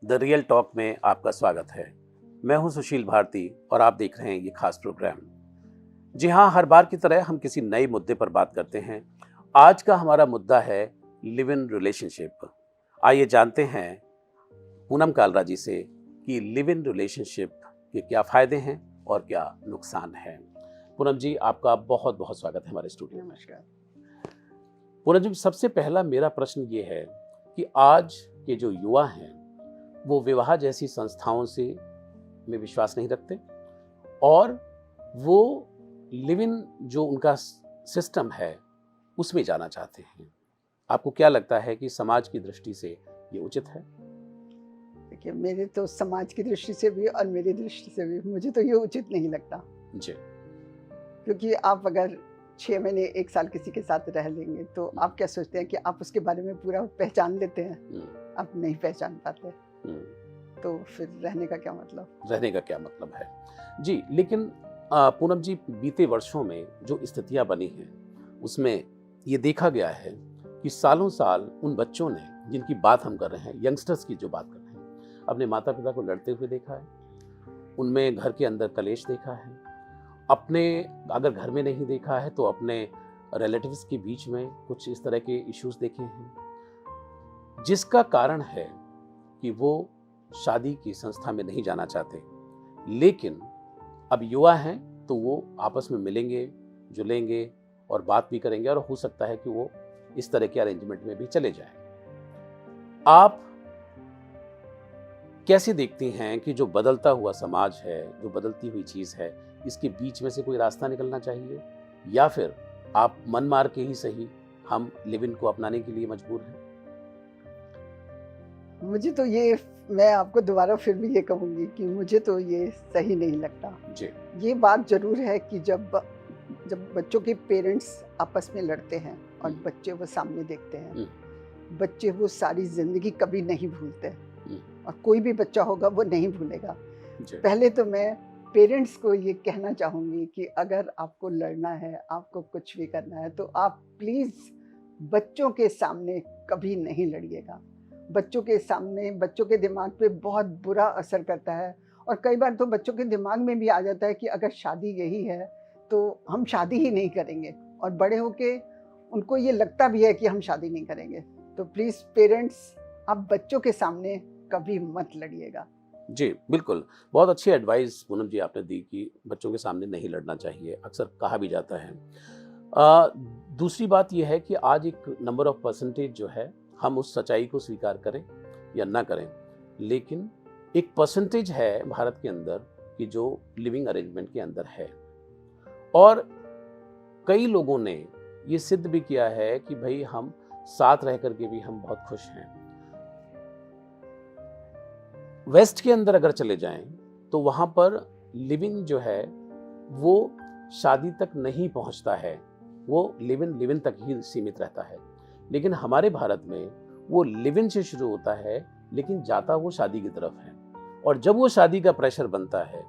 The real talk में आपका स्वागत है। मैं हूं सुशील भारती और आप देख रहे हैं ये खास प्रोग्राम। जी हाँ, हर बार की तरह हम किसी नए मुद्दे पर बात करते हैं। आज का हमारा मुद्दा है लिव इन रिलेशनशिप। आइए जानते हैं पूनम कालरा जी से कि लिव इन रिलेशनशिप के क्या फायदे हैं और क्या नुकसान है। पूनम जी, आपका बहुत बहुत स्वागत है हमारे स्टूडियो में। नमस्कार। पूनम जी, सबसे पहला मेरा प्रश्न ये है कि आज के जो युवा हैं वो विवाह जैसी संस्थाओं से में विश्वास नहीं रखते और वो लिव इन जो उनका सिस्टम है उसमें जाना चाहते हैं। आपको क्या लगता है कि समाज की दृष्टि से ये उचित है? देखिए, मेरे तो समाज की दृष्टि से भी और मेरी दृष्टि से भी मुझे तो ये उचित नहीं लगता, जी। क्योंकि आप अगर 6 महीने 1 साल किसी के साथ रह लेंगे तो आप क्या सोचते हैं कि आप उसके बारे में पूरा पहचान लेते हैं? आप नहीं पहचान पाते, तो फिर रहने का क्या मतलब? रहने का क्या मतलब है? जी, लेकिन पूनम जी, बीते वर्षों में जो स्थितियां बनी हैं उसमें ये देखा गया है कि सालों साल उन बच्चों ने, जिनकी बात हम कर रहे हैं, यंगस्टर्स की जो बात कर रहे हैं, अपने माता पिता को लड़ते हुए देखा है, उनमें घर के अंदर कलेश देखा है, अपने अगर घर में नहीं देखा है तो अपने रिलेटिव्स के बीच में कुछ इस तरह के इश्यूज देखे हैं, जिसका कारण है कि वो शादी की संस्था में नहीं जाना चाहते। लेकिन अब युवा हैं तो वो आपस में मिलेंगे, जुलेंगे और बात भी करेंगे और हो सकता है कि वो इस तरह के अरेंजमेंट में भी चले जाएं। आप कैसे देखती हैं कि जो बदलता हुआ समाज है, जो बदलती हुई चीज है, इसके बीच में से कोई रास्ता निकलना चाहिए या फिर आप मन मार के ही सही हम लिव इन को अपनाने के लिए मजबूर हैं? मुझे तो ये मैं आपको दोबारा फिर भी ये कहूँगी कि मुझे तो ये सही नहीं लगता। जी। ये बात ज़रूर है कि जब बच्चों के पेरेंट्स आपस में लड़ते हैं और बच्चे वो सामने देखते हैं, बच्चे वो सारी ज़िंदगी कभी नहीं भूलते और कोई भी बच्चा होगा वो नहीं भूलेगा। पहले तो मैं पेरेंट्स को ये कहना चाहूँगी कि अगर आपको लड़ना है, आपको कुछ भी करना है, तो आप प्लीज़ बच्चों के सामने कभी नहीं लड़िएगा। बच्चों के सामने बच्चों के दिमाग पे बहुत बुरा असर करता है और कई बार तो बच्चों के दिमाग में भी आ जाता है कि अगर शादी यही है तो हम शादी ही नहीं करेंगे, और बड़े होके उनको ये लगता भी है कि हम शादी नहीं करेंगे। तो प्लीज़ पेरेंट्स, आप बच्चों के सामने कभी मत लड़िएगा। जी, बिल्कुल। बहुत अच्छी एडवाइस पूनम जी आपने दी कि बच्चों के सामने नहीं लड़ना चाहिए, अक्सर कहा भी जाता है। दूसरी बात ये है कि आज एक नंबर ऑफ परसेंटेज जो है, हम उस सच्चाई को स्वीकार करें या ना करें, लेकिन एक परसेंटेज है भारत के अंदर कि जो लिविंग अरेंजमेंट के अंदर है और कई लोगों ने ये सिद्ध भी किया है कि भाई हम साथ रह करके भी हम बहुत खुश हैं। वेस्ट के अंदर अगर चले जाएं तो वहां पर लिविंग जो है वो शादी तक नहीं पहुंचता है, वो लिव इन तक ही सीमित रहता है। लेकिन हमारे भारत में वो लिव इन से शुरू होता है लेकिन जाता वो शादी की तरफ है, और जब वो शादी का प्रेशर बनता है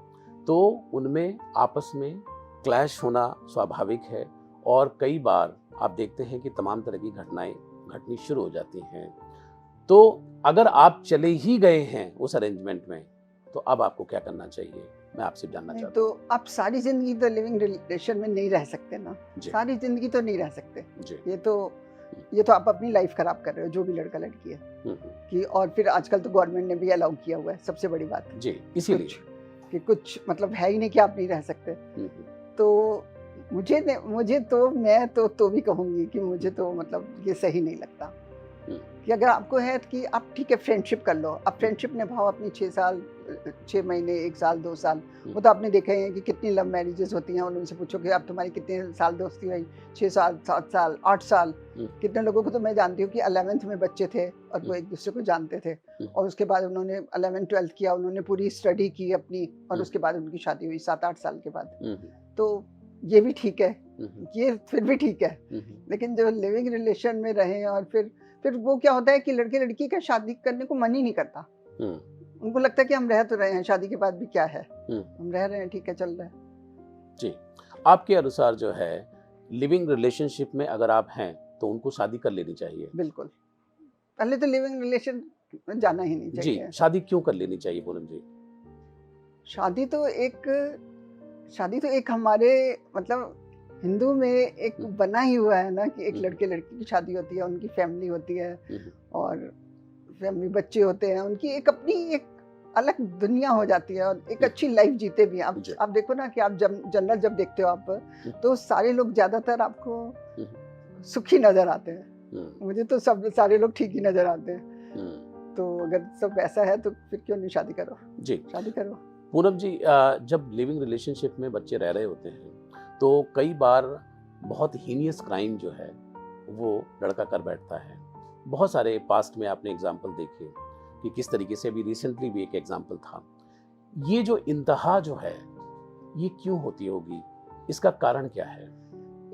तो उनमें आपस में क्लैश होना स्वाभाविक है और कई बार आप देखते हैं कि तमाम तरह की घटनाएं घटनी शुरू हो जाती हैं। तो अगर आप चले ही गए हैं उस अरेंजमेंट में तो अब आपको क्या करना चाहिए, मैं आपसे जानना चाहता हूँ। तो आप सारी जिंदगी तो लिविंग रिलेशन में नहीं रह सकते ना, सारी जिंदगी तो नहीं रह सकते जी। ये तो आप अपनी लाइफ खराब कर रहे हो, जो भी लड़का लड़की है कि, और फिर आजकल तो गवर्नमेंट ने भी अलाउ किया हुआ है, सबसे बड़ी बात जी, इसीलिए कि कुछ मतलब है ही नहीं कि आप नहीं रह सकते। तो मुझे तो मैं तो भी कहूँगी कि मुझे तो मतलब ये सही नहीं लगता कि अगर आपको है कि आप ठीक है फ्रेंडशिप कर लो, आप फ्रेंडशिप निभाओ अपनी 6 साल, 6 महीने, 1 साल, 2 साल। वो तो आपने देखा है कि कितनी लव मैरिजेस होती हैं, और उनसे पूछो कि आप तुम्हारी कितने साल दोस्ती रही, 6 साल, 7 साल, 8 साल। कितने लोगों को तो मैं जानती हूँ कि 11th में बच्चे थे और वो एक दूसरे को जानते थे, और उसके बाद उन्होंने 11th-12th किया, उन्होंने पूरी स्टडी की अपनी, और उसके बाद उनकी शादी हुई 7-8 साल के बाद। तो ये भी ठीक है, ये फिर भी ठीक है। लेकिन जो लिविंग रिलेशन में रहे और फिर वो क्या होता है कि लड़के लड़की का शादी करने को मन ही नहीं करता। उनको लगता है कि हम रह तो रहे हैं, शादी के बाद भी क्या है, हम रह रहे हैं, ठीक है, चल रहा है। जी, आपके अनुसार जो है लिविंग रिलेशनशिप में अगर आप हैं तो उनको शादी कर लेनी चाहिए? बिल्कुल। पहले तो लिविंग रिलेशन जाना ही नहीं जी, चाहिए। शादी क्यों कर लेनी चाहिए पूनम जी? शादी तो एक हमारे मतलब हिंदू में एक बना ही हुआ है ना कि एक लड़के लड़की की शादी होती है, उनकी फैमिली होती है और फैमिली बच्चे होते हैं, उनकी एक अपनी एक अलग दुनिया हो जाती है और एक अच्छी लाइफ जीते भी हैं। आप देखो ना कि आप जनरल जब देखते हो आप तो सारे लोग ज्यादातर आपको सुखी नजर आते हैं। मुझे तो सब सारे लोग ठीक ही नजर आते हैं। तो अगर सब ऐसा है तो फिर क्यों नहीं शादी करो? जी, शादी करो। पूनम जी, जब लिविंग रिलेशनशिप में बच्चे रह रहे होते हैं तो कई बार बहुत हीनियस क्राइम जो है वो लड़का कर बैठता है। बहुत सारे पास्ट में आपने एग्जाम्पल देखे कि किस तरीके से, अभी रिसेंटली भी एक एग्जाम्पल था। ये जो इंतहा जो है ये क्यों होती होगी, इसका कारण क्या है?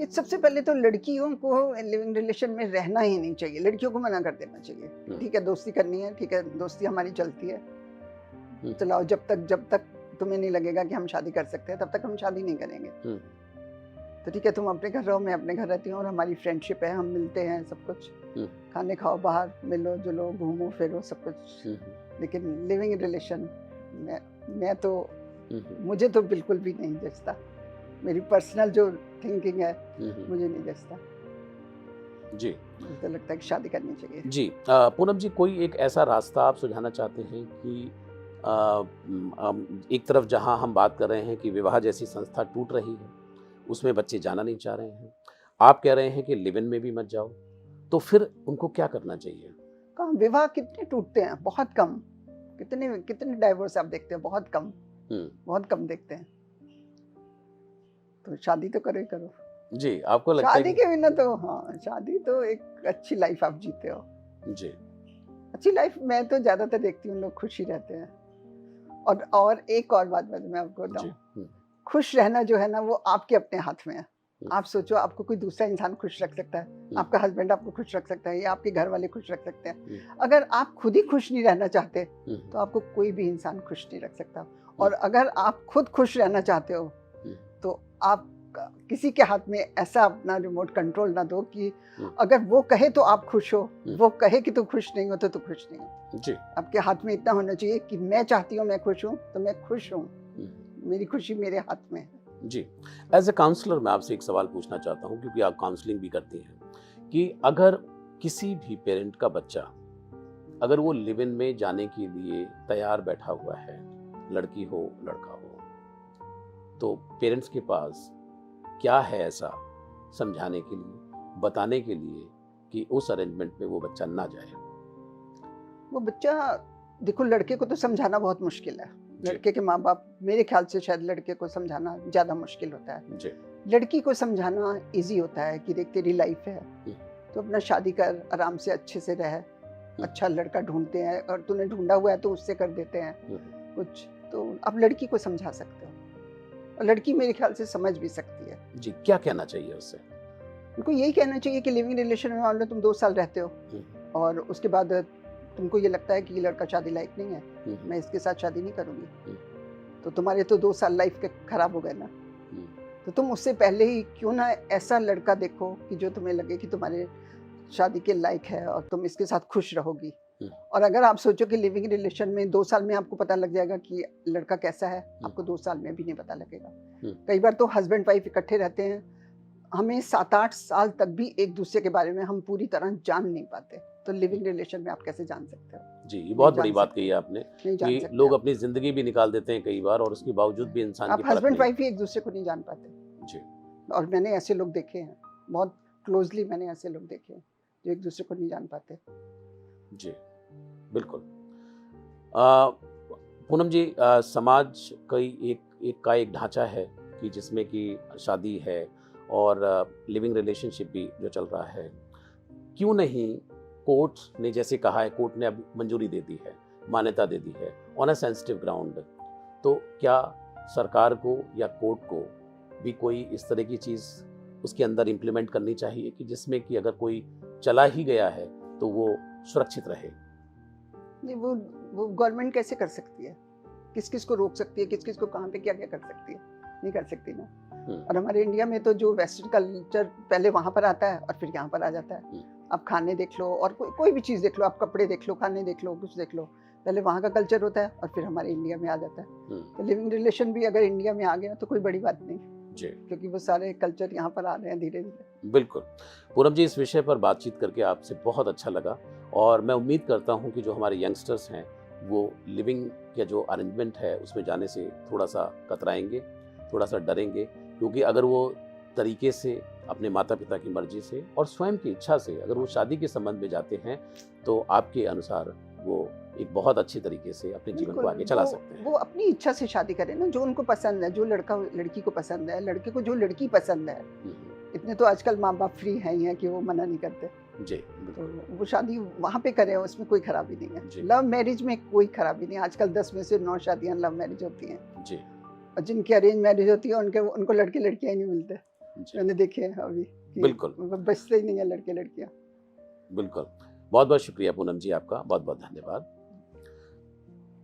सबसे पहले तो लड़कियों को लिविंग रिलेशन में रहना ही नहीं चाहिए, लड़कियों को मना कर देना चाहिए। ठीक है, दोस्ती करनी है, ठीक है, दोस्ती हमारी चलती है, चलाओ जब तक तुम्हें नहीं लगेगा कि हम शादी कर सकते हैं तब तक हम शादी नहीं करेंगे। तो ठीक है, तुम अपने घर रहो, मैं अपने घर रहती हूँ और हमारी फ्रेंडशिप है, हम मिलते हैं, सब कुछ खाने खाओ, बाहर मिलो जुलो, घूमो फिरो, सब कुछ। लेकिन लिविंग रिलेशन मैं तो मुझे तो बिल्कुल भी नहीं जचता। मेरी पर्सनल जो थिंकिंग है मुझे नहीं जचता। जी, मुझे तो लगता है कि शादी करनी चाहिए। जी, पूनम जी, कोई एक ऐसा रास्ता आप सुझाना चाहते हैं कि एक तरफ जहां हम बात कर रहे हैं कि विवाह जैसी संस्था टूट रही है, उसमें बच्चे जाना नहीं चाह रहे हैं, आप कह रहे हैं कि लिव इन में भी मत जाओ, तो फिर उनको क्या करना चाहिए? कहाँ विवाह कितने टूटते हैं? बहुत कम। कितने डाइवोर्स आप देखते हैं? बहुत कम, बहुत कम देखते हैं। तो शादी तो करो। जी, आपको लगता है शादी के बिना तो, हाँ, शादी तो एक अच्छी लाइफ आप जीते हो। जी, अच्छी लाइफ मैं तो ज्यादातर देखती हूँ लोग खुश ही रहते हैं। और एक और बात मैं आपको बताऊं, खुश रहना जो है ना वो आपके अपने हाथ में है। आप सोचो, आपको कोई दूसरा इंसान खुश रख सकता है, आपका हस्बैंड आपको खुश रख सकता है या आपके घर वाले खुश रख सकते हैं। अगर आप खुद ही खुश नहीं रहना चाहते तो आपको कोई भी इंसान खुश नहीं रख सकता। और अगर आप खुद खुश रहना चाहते हो तो आप किसी के हाथ में ऐसा अपना रिमोट कंट्रोल ना दो कि अगर वो कहे तो आप खुश हो, वो कहे कि तू खुश नहीं हो तो तू खुश नहीं हो। जी, आपके हाथ में इतना होना चाहिए कि मैं चाहती हूँ मैं खुश हूँ तो मैं खुश हूँ, मेरी खुशी मेरे हाथ में है। जी, एज ए काउंसलर मैं आपसे एक सवाल पूछना चाहता हूँ, क्योंकि आप काउंसलिंग भी करती हैं, कि अगर किसी भी पेरेंट का बच्चा अगर वो लिव इन में जाने के लिए तैयार बैठा हुआ है, लड़की हो लड़का हो, तो पेरेंट्स के पास क्या है ऐसा समझाने के लिए, बताने के लिए कि उस अरेंजमेंट में वो बच्चा ना जाए? वो बच्चा, देखो, लड़के को तो समझाना बहुत मुश्किल है। लड़के के माँ बाप, मेरे ख्याल से शायद लड़के को समझाना ज्यादा मुश्किल होता है जी। लड़की को समझाना इजी होता है कि देख तेरी लाइफ है तो अपना शादी कर, आराम से अच्छे से रह, अच्छा लड़का ढूंढते हैं और तूने ढूंढा हुआ है तो उससे कर देते हैं कुछ। तो आप लड़की को समझा सकते हो और लड़की मेरे ख्याल से समझ भी सकती है। जी, क्या कहना चाहिए उससे? उनको यही कहना चाहिए कि लिविंग रिलेशन में मान लो तुम 2 साल रहते हो और उसके बाद तुमको ये लगता है कि ये लड़का शादी लायक नहीं है, मैं इसके साथ शादी नहीं करूंगी, तो तुम्हारे तो 2 साल लाइफ के खराब हो गए ना। तो तुम उससे पहले ही क्यों ना ऐसा लड़का देखो कि जो तुम्हें लगे कि तुम्हारे शादी के लायक है और तुम इसके साथ खुश रहोगी। और अगर आप सोचो कि लिविंग रिलेशन में 2 साल में आपको पता लग जाएगा कि लड़का कैसा है, आपको 2 साल में भी नहीं पता लगेगा। कई बार तो हस्बैंड वाइफ इकट्ठे रहते हैं, हमें 7-8 साल तक भी एक दूसरे के बारे में हम पूरी तरह जान नहीं पाते। तो लिविंग रिलेशन में आप कैसे जान सकते हो? जी, ये बहुत बड़ी बात कही है आपने कि लोग अपनी जिंदगी भी निकाल देते हैं कई बार और उसके बावजूद भी इंसान आप हस्बैंड वाइफ ही एक दूसरे को नहीं जान पाते जी। और मैंने ऐसे लोग देखे हैं, बहुत क्लोजली मैंने ऐसे लोग देखे हैं जो एक दूसरे को नहीं जान पाते। जी, बिल्कुल। पूनम जी, समाज का एक ढांचा है कि जिसमें कि शादी है और लिविंग रिलेशनशिप भी जो चल रहा है, क्यों नहीं कोर्ट ने, जैसे कहा है, कोर्ट ने अब मंजूरी दे दी है, मान्यता दे दी है ऑन अ सेंसिटिव ग्राउंड, तो क्या सरकार को या कोर्ट को भी कोई इस तरह की चीज़ उसके अंदर इम्प्लीमेंट करनी चाहिए कि जिसमें कि अगर कोई चला ही गया है तो वो सुरक्षित रहे? नहीं, वो गवर्नमेंट कैसे कर सकती है? किस किस को रोक सकती है, किस किस को कहाँ पे क्या क्या कर सकती है? नहीं कर सकती ना। और हमारे इंडिया में तो जो वेस्टर्न कल्चर पहले वहाँ पर आता है और फिर यहाँ पर आ जाता है। आप खाने देख लो और कोई भी चीज़ देख लो, आप कपड़े देख लो, खाने देख लो, कुछ देख लो, पहले वहाँ का कल्चर होता है और फिर हमारे इंडिया में आ जाता है। तो लिविंग रिलेशन भी अगर इंडिया में आ गया तो कोई बड़ी बात नहीं जी, क्योंकि वो सारे कल्चर यहाँ पर आ रहे हैं धीरे धीरे। बिल्कुल। पूनम जी, इस विषय पर बातचीत करके आपसे बहुत अच्छा लगा और मैं उम्मीद करता हूँ कि जो हमारे यंगस्टर्स हैं वो लिविंग या जो अरेंजमेंट है उसमें जाने से थोड़ा सा कतराएंगे, थोड़ा सा डरेंगे, क्योंकि अगर वो तरीके से अपने माता पिता की मर्जी से और स्वयं की इच्छा से अगर वो शादी के संबंध में जाते हैं तो आपके अनुसार वो एक बहुत अच्छी तरीके से अपने जीवन को आगे चला सकते हैं। वो अपनी इच्छा से शादी करें ना, जो उनको पसंद है, जो लड़का लड़की को पसंद है, लड़के को जो लड़की पसंद है। इतने तो आजकल माँ बाप फ्री हैं ही हैं कि वो मना नहीं करते। जी, तो वो शादी वहाँ पे करें, उसमें कोई खराबी नहीं है। लव मैरिज में कोई खराबी नहीं है। आजकल 10 में से 9 शादियाँ लव मैरिज होती हैं जी, और जिनकी अरेंज मैरिज होती है उनको लड़के लड़कियाँ ही नहीं मिलते। मैंने देखे हैं अभी, बिल्कुल बचते ही नहीं है लड़के लड़कियाँ। बिल्कुल। बहुत बहुत शुक्रिया पूनम जी, आपका बहुत बहुत धन्यवाद।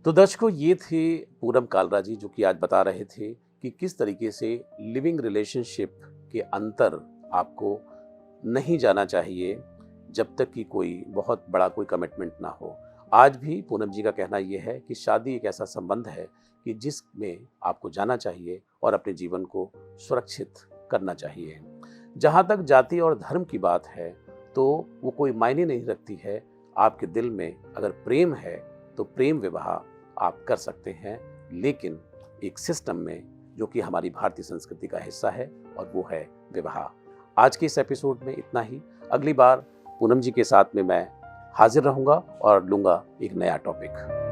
तो दर्शकों, ये थे पूनम कालरा जी जो कि आज बता रहे थे कि किस तरीके से लिविंग रिलेशनशिप के अंतर आपको नहीं जाना चाहिए जब तक कि कोई बहुत बड़ा कोई कमिटमेंट ना हो। आज भी पूनम जी का कहना यह है कि शादी एक ऐसा संबंध है कि जिसमें आपको जाना चाहिए और अपने जीवन को सुरक्षित करना चाहिए। जहाँ तक जाति और धर्म की बात है तो वो कोई मायने नहीं रखती है। आपके दिल में अगर प्रेम है तो प्रेम विवाह आप कर सकते हैं, लेकिन एक सिस्टम में जो कि हमारी भारतीय संस्कृति का हिस्सा है और वो है विवाह। आज के इस एपिसोड में इतना ही। अगली बार पूनम जी के साथ में मैं हाजिर रहूंगा और लूंगा एक नया टॉपिक।